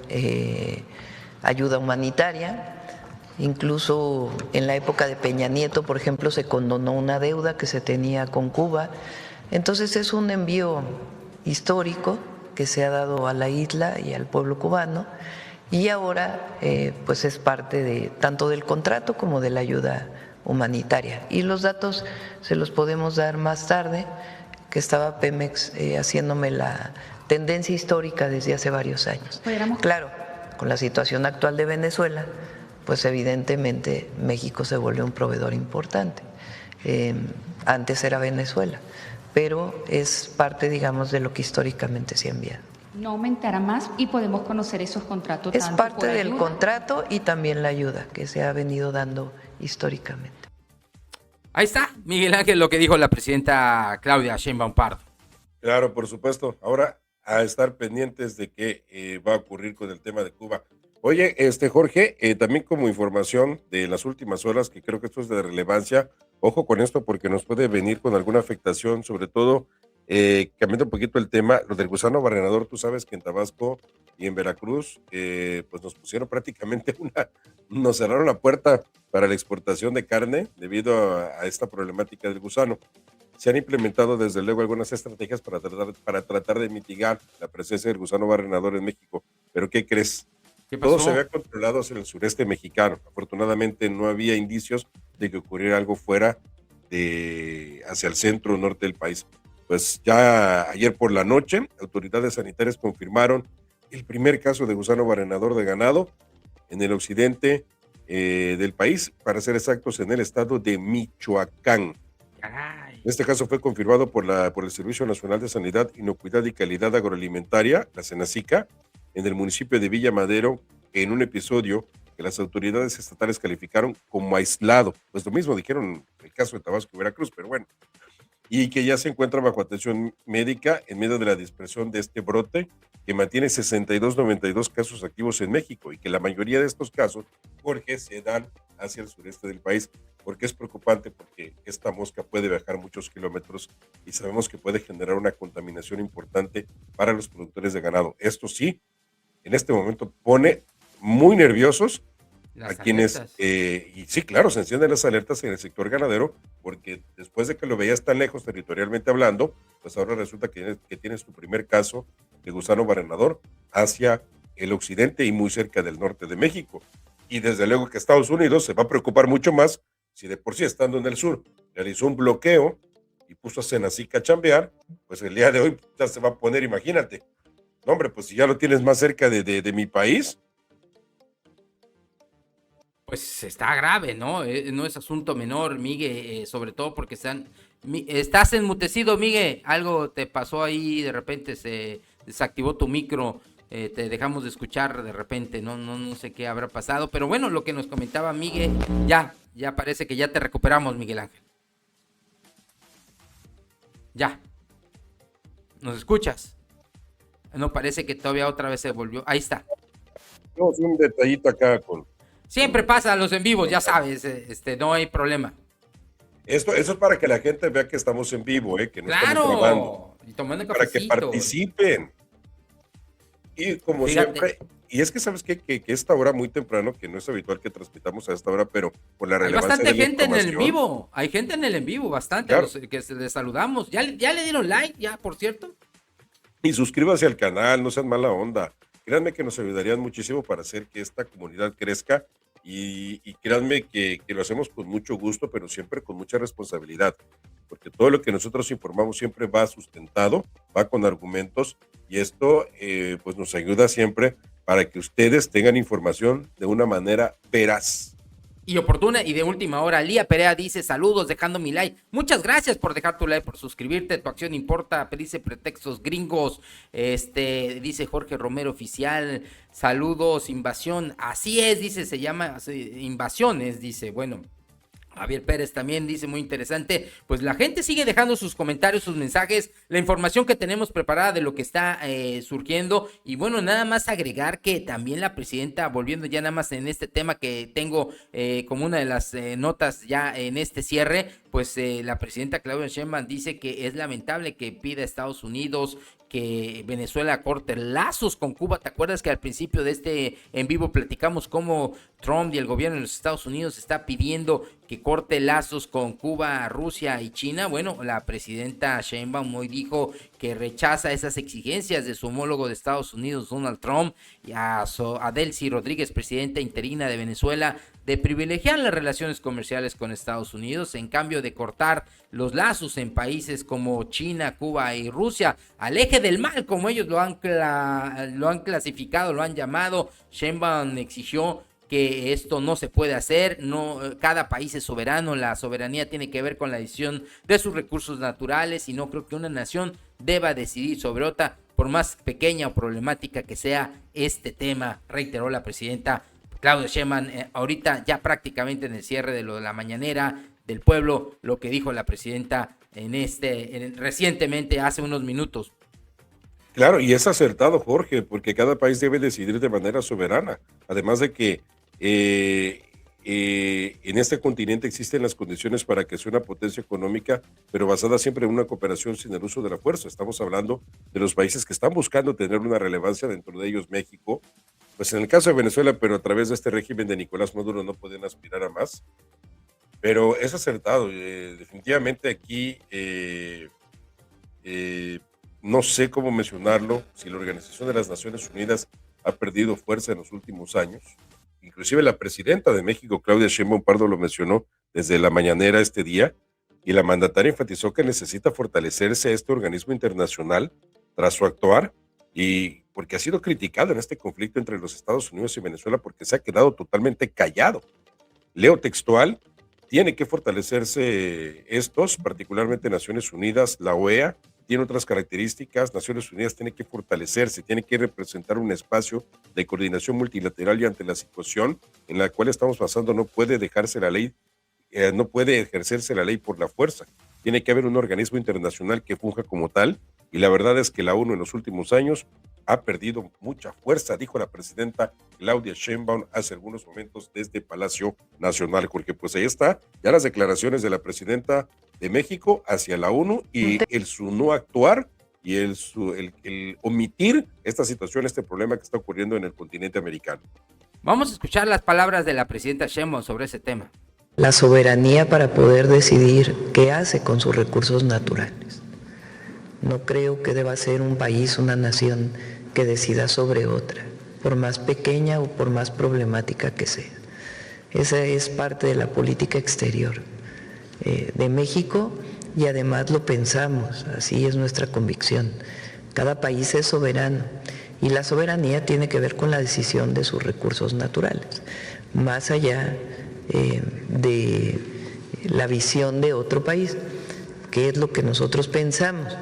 S4: ayuda humanitaria. Incluso en la época de Peña Nieto, por ejemplo, se condonó una deuda que se tenía con Cuba. Entonces es un envío histórico que se ha dado a la isla y al pueblo cubano, y ahora pues es parte de tanto del contrato como de la ayuda humanitaria. Y los datos se los podemos dar más tarde, que estaba Pemex haciéndome la tendencia histórica desde hace varios años. Claro, con la situación actual de Venezuela, pues evidentemente México se vuelve un proveedor importante. Antes era Venezuela, pero es parte, digamos, de lo que históricamente se ha enviado.
S3: No aumentará más y podemos conocer esos contratos.
S4: Es
S3: tanto
S4: parte
S3: por
S4: del
S3: ayuda.
S4: contrato y también la ayuda que se ha venido dando históricamente.
S1: Ahí está, Miguel Ángel, lo que dijo la presidenta Claudia Sheinbaum Pardo.
S2: Claro, por supuesto. Ahora a estar pendientes de qué va a ocurrir con el tema de Cuba. Oye, Jorge, también como información de las últimas horas, que creo que esto es de relevancia, ojo con esto porque nos puede venir con alguna afectación, sobre todo, cambiando un poquito el tema, lo del gusano barrenador. Tú sabes que en Tabasco y en Veracruz, pues nos pusieron prácticamente nos cerraron la puerta para la exportación de carne debido a esta problemática del gusano. Se han implementado desde luego algunas estrategias para tratar de mitigar la presencia del gusano barrenador en México. Pero ¿qué crees?
S1: ¿Qué pasó?
S2: Todo se había controlado hacia el sureste mexicano. Afortunadamente no había indicios de que ocurriera algo fuera hacia el centro norte del país. Pues ya ayer por la noche, autoridades sanitarias confirmaron el primer caso de gusano barrenador de ganado en el occidente del país, para ser exactos, en el estado de Michoacán.
S1: Caray.
S2: Este caso fue confirmado por el Servicio Nacional de Sanidad, Inocuidad y Calidad Agroalimentaria, la SENASICA, en el municipio de Villa Madero, en un episodio que las autoridades estatales calificaron como aislado. Pues lo mismo dijeron en el caso de Tabasco y Veracruz, pero bueno. Y que ya se encuentra bajo atención médica en medio de la dispersión de este brote, que mantiene 92 casos activos en México, y que la mayoría de estos casos, Jorge, se dan hacia el sureste del país, porque es preocupante, porque esta mosca puede viajar muchos kilómetros y sabemos que puede generar una contaminación importante para los productores de ganado. Esto sí, en este momento pone muy nerviosos
S1: Las
S2: a quienes,
S1: alertas.
S2: y sí, claro, se encienden las alertas en el sector ganadero, porque después de que lo veías tan lejos territorialmente hablando, pues ahora resulta que tienes tu primer caso de gusano barrenador hacia el occidente y muy cerca del norte de México. Y desde luego que Estados Unidos se va a preocupar mucho más si de por sí, estando en el sur, realizó un bloqueo y puso a Senacica a chambear, pues el día de hoy ya se va a poner, imagínate. No, hombre, pues si ya lo tienes más cerca de mi país.
S1: Pues está grave, ¿no? No es asunto menor, Miguel, sobre todo porque estás enmutecido, Miguel. Algo te pasó ahí, de repente se desactivó tu micro, te dejamos de escuchar de repente, no sé qué habrá pasado, pero bueno, lo que nos comentaba Miguel, ya parece que ya te recuperamos, Miguel Ángel. Ya. ¿Nos escuchas? No, parece que todavía otra vez se volvió. Ahí está.
S2: Tenemos un detallito acá con...
S1: Siempre pasa a los en vivos, ya sabes, no hay problema.
S2: Eso es para que la gente vea que estamos en vivo, que no estamos grabando.
S1: Y tomando
S2: Para que
S1: cafecito.
S2: participen. Y como
S1: Fíjate.
S2: siempre, y es que sabes qué? Que esta hora muy temprano, que no es habitual que transmitamos a esta hora, pero por la
S1: Hay
S2: relevancia
S1: bastante
S2: de la
S1: gente en el en
S2: información,
S1: vivo. Hay gente en el en vivo, bastante.
S2: Claro.
S1: A los que les saludamos. ¿Ya le dieron like? Ya, por cierto.
S2: y suscríbanse al canal, no sean mala onda. Créanme que nos ayudarían muchísimo para hacer que esta comunidad crezca, y créanme que lo hacemos con mucho gusto, pero siempre con mucha responsabilidad, porque todo lo que nosotros informamos siempre va sustentado, va con argumentos, y esto pues nos ayuda siempre para que ustedes tengan información de una manera veraz.
S1: Y oportuna y de última hora. Lía Perea dice: saludos, dejando mi like. Muchas gracias por dejar tu like, por suscribirte. Tu acción importa. Dice pretextos gringos. Dice Jorge Romero Oficial. Saludos, invasión. Así es, dice, se llama invasiones. Dice, bueno. Javier Pérez también dice, muy interesante. Pues la gente sigue dejando sus comentarios, sus mensajes, la información que tenemos preparada de lo que está surgiendo. Y bueno, nada más agregar que también la presidenta, volviendo ya nada más en este tema que tengo como una de las notas ya en este cierre, pues la presidenta Claudia Sheinbaum dice que es lamentable que pida a Estados Unidos que Venezuela corte lazos con Cuba. ¿Te acuerdas que al principio de este en vivo platicamos cómo Trump y el gobierno de los Estados Unidos está pidiendo que corte lazos con Cuba, Rusia y China? Bueno, la presidenta Sheinbaum hoy dijo que rechaza esas exigencias de su homólogo de Estados Unidos, Donald Trump, y a Delcy Rodríguez, presidenta interina de Venezuela, de privilegiar las relaciones comerciales con Estados Unidos, en cambio de cortar los lazos en países como China, Cuba y Rusia, al eje del mal, como ellos lo han clasificado, lo han llamado. Sheinbaum exigió que esto no se puede hacer, no, cada país es soberano, la soberanía tiene que ver con la decisión de sus recursos naturales y no creo que una nación deba decidir sobre otra, por más pequeña o problemática que sea este tema, reiteró la presidenta Claudia Sheinbaum, ahorita ya prácticamente en el cierre de lo de la mañanera del pueblo, lo que dijo la presidenta recientemente, hace unos minutos.
S2: Claro, y es acertado, Jorge, porque cada país debe decidir de manera soberana, además de que en este continente existen las condiciones para que sea una potencia económica, pero basada siempre en una cooperación sin el uso de la fuerza. Estamos hablando de los países que están buscando tener una relevancia, dentro de ellos México, pues en el caso de Venezuela, pero a través de este régimen de Nicolás Maduro no pueden aspirar a más. Pero es acertado, definitivamente aquí no sé cómo mencionarlo, si la Organización de las Naciones Unidas ha perdido fuerza en los últimos años. Inclusive la presidenta de México, Claudia Sheinbaum Pardo, lo mencionó desde la mañanera este día, y la mandataria enfatizó que necesita fortalecerse este organismo internacional tras su actuar, y porque ha sido criticado en este conflicto entre los Estados Unidos y Venezuela porque se ha quedado totalmente callado. Leo textual: tiene que fortalecerse estos, particularmente Naciones Unidas, la OEA, tiene otras características. Naciones Unidas tiene que fortalecerse, tiene que representar un espacio de coordinación multilateral, y ante la situación en la cual estamos pasando no puede dejarse la ley, no puede ejercerse la ley por la fuerza. Tiene que haber un organismo internacional que funja como tal, y la verdad es que la ONU en los últimos años ha perdido mucha fuerza, dijo la presidenta Claudia Sheinbaum hace algunos momentos desde Palacio Nacional, porque pues ahí está, ya las declaraciones de la presidenta de México hacia la ONU, y su no actuar y el omitir esta situación, este problema que está ocurriendo en el continente americano.
S1: Vamos a escuchar las palabras de la presidenta Sheinbaum sobre ese tema.
S4: La soberanía para poder decidir qué hace con sus recursos naturales. No creo que deba ser un país, una nación que decida sobre otra, por más pequeña o por más problemática que sea. Esa es parte de la política exterior de México, y además lo pensamos, así es nuestra convicción. Cada país es soberano y la soberanía tiene que ver con la decisión de sus recursos naturales, más allá de la visión de otro país. ¿Qué es lo que nosotros pensamos?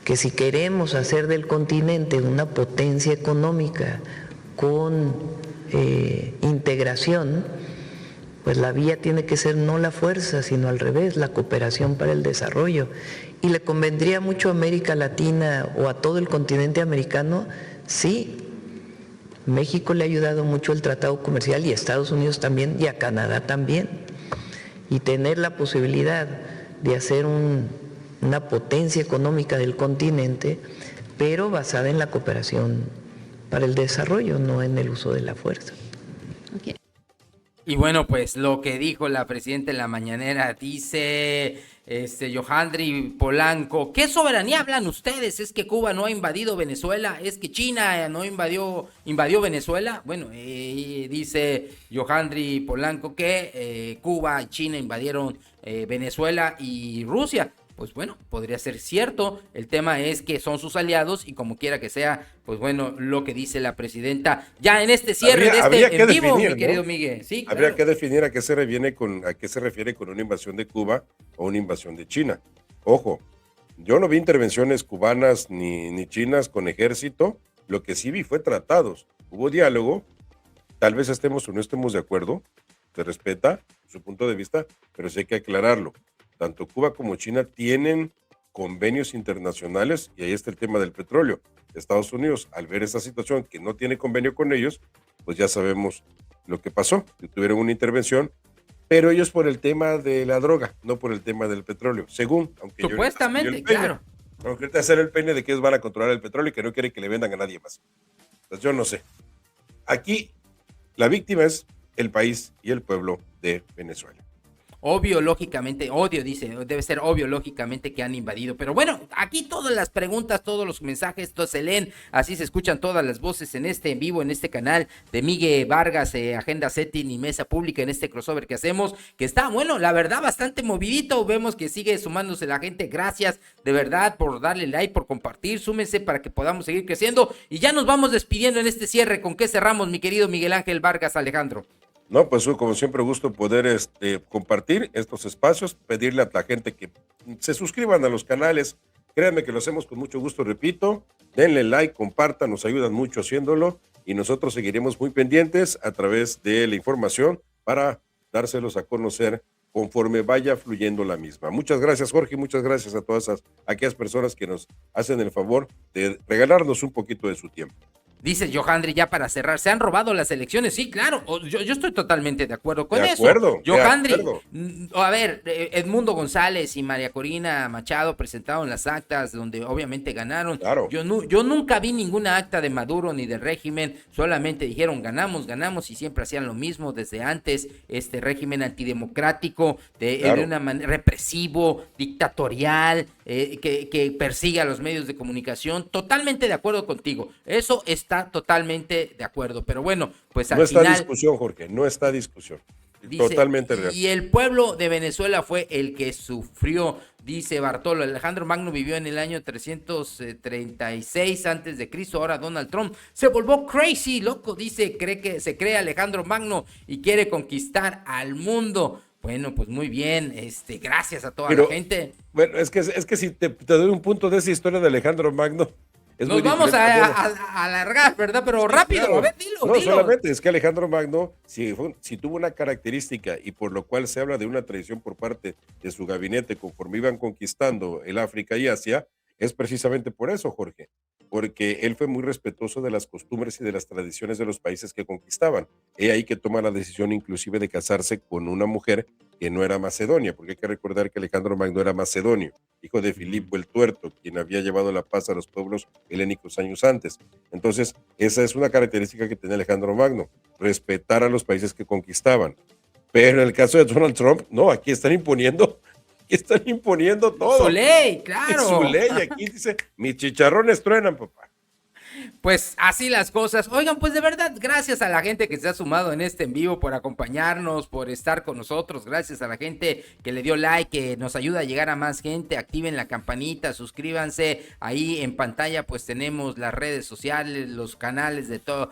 S4: Que si queremos hacer del continente una potencia económica con integración, pues la vía tiene que ser no la fuerza, sino al revés, la cooperación para el desarrollo. Y le convendría mucho a América Latina o a todo el continente americano, sí. México le ha ayudado mucho el tratado comercial, y a Estados Unidos también, y a Canadá también. Y tener la posibilidad de hacer una potencia económica del continente, pero basada en la cooperación para el desarrollo, no en el uso de la fuerza.
S3: Okay.
S1: Y bueno, pues lo que dijo la presidenta en la mañanera, dice Johandri Polanco: ¿qué soberanía hablan ustedes? ¿Es que Cuba no ha invadido Venezuela? ¿Es que China no invadió Venezuela? Bueno, dice Johandri Polanco que Cuba y China invadieron Venezuela y Rusia. Pues bueno, podría ser cierto, el tema es que son sus aliados, y como quiera que sea, pues bueno, lo que dice la presidenta ya en este cierre de este en vivo, mi querido Miguel. Sí, claro.
S2: Habría que definir a qué se refiere con una invasión de Cuba o una invasión de China. Ojo, yo no vi intervenciones cubanas ni chinas con ejército, lo que sí vi fue tratados, hubo diálogo, tal vez estemos o no estemos de acuerdo, se respeta su punto de vista, pero sí hay que aclararlo. Tanto Cuba como China tienen convenios internacionales, y ahí está el tema del petróleo. Estados Unidos, al ver esta situación que no tiene convenio con ellos, pues ya sabemos lo que pasó, que tuvieron una intervención, pero ellos por el tema de la droga, no por el tema del petróleo, según, aunque
S1: supuestamente, claro.
S2: Aunque ahorita hacer el peine de que ellos van a controlar el petróleo y que no quieren que le vendan a nadie más. Pues yo no sé. Aquí la víctima es el país y el pueblo de Venezuela.
S1: obvio, lógicamente, odio, dice, debe ser obvio, lógicamente, que han invadido. Pero bueno, aquí todas las preguntas, todos los mensajes, todos se leen, así se escuchan todas las voces en este en vivo, en este canal de Miguel Vargas, Agenda Setting y Mesa Pública, en este crossover que hacemos, que está, bueno, la verdad, bastante movidito. Vemos que sigue sumándose la gente. Gracias, de verdad, por darle like, por compartir. Súmense para que podamos seguir creciendo. Y ya nos vamos despidiendo en este cierre. ¿Con qué cerramos, mi querido Miguel Ángel Vargas Alejandro?
S2: No, pues como siempre, gusto poder compartir estos espacios, pedirle a la gente que se suscriban a los canales. Créanme que lo hacemos con mucho gusto, repito. Denle like, compartan, nos ayudan mucho haciéndolo y nosotros seguiremos muy pendientes a través de la información para dárselos a conocer conforme vaya fluyendo la misma. Muchas gracias, Jorge, muchas gracias a todas aquellas personas que nos hacen el favor de regalarnos un poquito de su tiempo.
S1: Dice Johandri, ya para cerrar, ¿se han robado las elecciones? Sí, claro, yo estoy totalmente de acuerdo con eso. Johandri, a ver, Edmundo González y María Corina Machado presentaron las actas donde obviamente ganaron.
S2: Claro.
S1: Yo nunca vi ninguna acta de Maduro ni del régimen, solamente dijeron ganamos y siempre hacían lo mismo desde antes, este régimen antidemocrático, de una manera represivo, dictatorial, que persigue a los medios de comunicación. Totalmente de acuerdo contigo, eso está totalmente de acuerdo, pero bueno, pues al final...
S2: No está discusión, Jorge, no está discusión. Dice, totalmente real.
S1: Y el pueblo de Venezuela fue el que sufrió, dice Bartolo. Alejandro Magno vivió en el año 336 antes de Cristo. Ahora Donald Trump se volvió crazy, loco, dice, se cree Alejandro Magno y quiere conquistar al mundo. Bueno, pues muy bien, gracias a toda la gente.
S2: Bueno, es que si te doy un punto de esa historia de Alejandro Magno,
S1: nos vamos a alargar, ¿verdad? Pero sí, rápido, claro. A ver, dilo.
S2: Solamente es que Alejandro Magno, si tuvo una característica y por lo cual se habla de una traición por parte de su gabinete conforme iban conquistando el África y Asia, es precisamente por eso, Jorge, porque él fue muy respetuoso de las costumbres y de las tradiciones de los países que conquistaban. Es ahí que toma la decisión inclusive de casarse con una mujer que no era macedonia, porque hay que recordar que Alejandro Magno era macedonio, hijo de Filipo el Tuerto, quien había llevado la paz a los pueblos helénicos años antes. Entonces, esa es una característica que tenía Alejandro Magno, respetar a los países que conquistaban. Pero en el caso de Donald Trump, no, aquí están imponiendo todo.
S1: Su ley, claro.
S2: Su ley, aquí dice, mis chicharrones truenan, papá.
S1: Pues así las cosas. Oigan, pues de verdad, gracias a la gente que se ha sumado en este en vivo por acompañarnos, por estar con nosotros. Gracias a la gente que le dio like, que nos ayuda a llegar a más gente. Activen la campanita, suscríbanse. Ahí en pantalla pues tenemos las redes sociales, los canales de todo,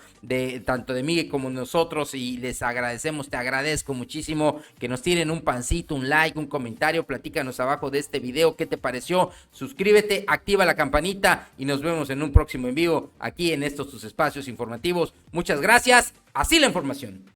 S1: tanto de Miguel como nosotros, y les agradecemos, te agradezco muchísimo que nos tiren un pancito, un like, un comentario. Platícanos abajo de este video qué te pareció. Suscríbete, activa la campanita y nos vemos en un próximo en vivo aquí en estos tus espacios informativos. Muchas gracias. Así la información.